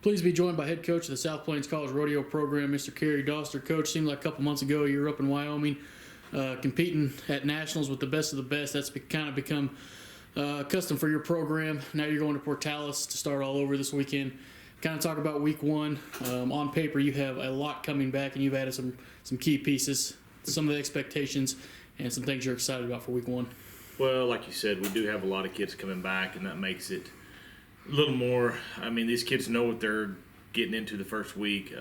Pleased to be joined by head coach of the South Plains College Rodeo program, Mr. Kerry Doster. Coach, seemed like a couple months ago you were up in Wyoming competing at nationals with the best of the best. That's kind of become custom for your program. Now you're going to Portales to start all over this weekend. Kind of talk about week one. On paper, you have a lot coming back, and you've added some key pieces, some of the expectations, and some things you're excited about for week one. Well, like you said, we do have a lot of kids coming back, and that makes it a little more. I mean, these kids know what they're getting into the first week.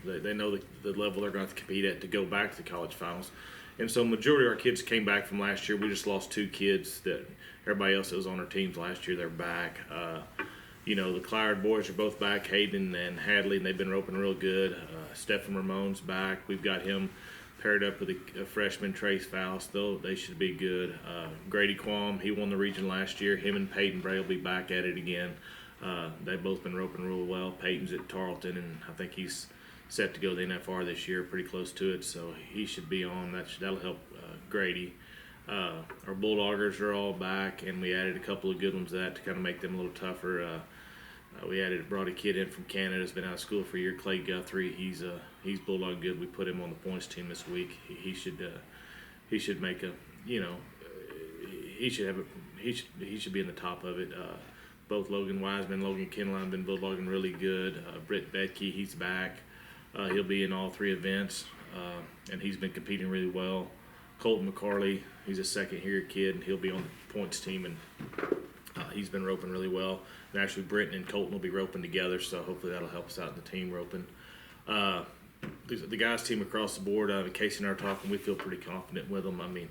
They know the level they're going to compete at to go back to the college finals. And so majority of our kids came back from last year. We just lost 2 kids that everybody else that was on our teams last year, they're back. The Cloward boys are both back, Hayden and Hadley, and they've been roping real good. Stephen Ramon's back. We've got him paired up with a freshman, Trace Faust. They should be good. Grady Quam, he won the region last year. Him and Peyton Bray will be back at it again. They've both been roping real well. Peyton's at Tarleton, and I think he's set to go to the NFR this year, pretty close to it, so he should be on. That'll help Grady. Our Bulldoggers are all back, and we added a couple of good ones to that to kind of make them a little tougher. We brought a kid in from Canada, has been out of school for a year, Clay Guthrie. He's Bulldog good. We put him on the points team this week. He should make a, he should be in the top of it. Both Logan Wiseman, Logan Kinline have been Bulldogging really good. Britt Betke, he's back. He'll be in all 3 events, and he's been competing really well. Colton McCarley, he's a second-year kid, and he'll be on the points team, and he's been roping really well. And actually, Britton and Colton will be roping together, so hopefully that'll help us out in the team roping. The guys' team across the board, Casey and I are talking, we feel pretty confident with them. I mean,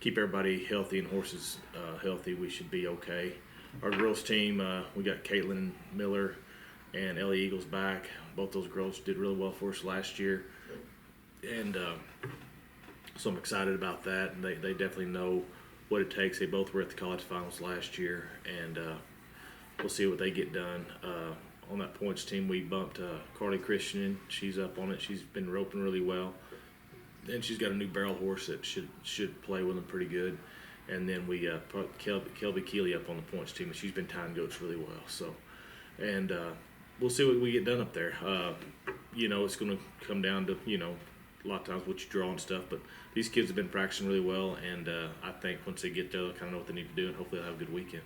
keep everybody healthy and horses healthy, we should be okay. Our girls' team, we got Caitlin Miller and Ellie Eagles back. Both those girls did really well for us last year. And so I'm excited about that. And they definitely know what it takes. They both were at the college finals last year, and we'll see what they get done. On that points team, we bumped Carly Christian in. She's up on it. She's been roping really well. And she's got a new barrel horse that should play with them pretty good. And then we put Kelby Keeley up on the points team, and she's been tying goats really well. So, and we'll see what we get done up there. It's going to come down to, a lot of times what you draw and stuff, but these kids have been practicing really well, and I think once they get there, they'll kind of know what they need to do, and hopefully they'll have a good weekend.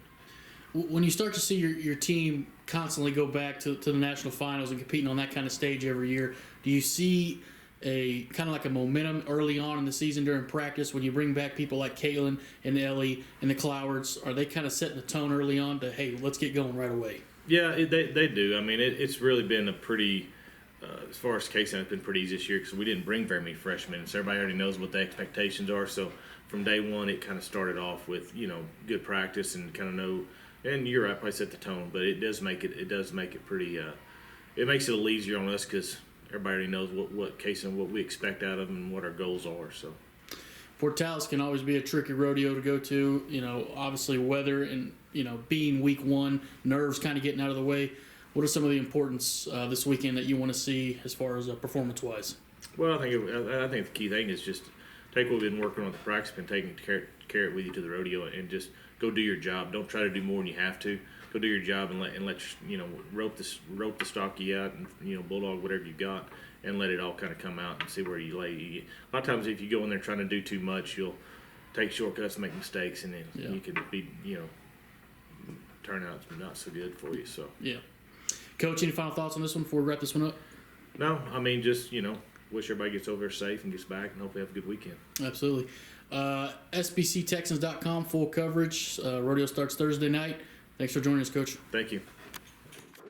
When you start to see your team constantly go back to the national finals and competing on that kind of stage every year, do you see a kind of like a momentum early on in the season during practice when you bring back people like Kaylin and Ellie and the Clowards? Are they kind of setting the tone early on to, hey, let's get going right away? Yeah, they do. I mean, it's really been a pretty, as far as Casey, it's been pretty easy this year because we didn't bring very many freshmen. So everybody already knows what the expectations are. So from day one, it kind of started off with, good practice and kind of know. And you're right, probably set the tone, but it does make it pretty. It makes it a little easier on us because everybody already knows what Casey and what we expect out of them and what our goals are. So. Portales can always be a tricky rodeo to go to. Obviously weather and being week one, nerves kind of getting out of the way. What are some of the importance this weekend that you want to see as far as performance-wise? Well, I think the key thing is just take what we've been working on at the practice and carry it with you to the rodeo and just go do your job. Don't try to do more than you have to. Go do your job and let rope the stocky out and bulldog whatever you got and let it all kind of come out and see where you lay. A lot of times if you go in there trying to do too much, you'll take shortcuts and make mistakes, and then you can be turn out not so good for you. So yeah. Coach, any final thoughts on this one before we wrap this one up? No, I mean, just, wish everybody gets over there safe and gets back and hopefully have a good weekend. Absolutely. SPCTexans.com, full coverage. Rodeo starts Thursday night. Thanks for joining us, Coach. Thank you.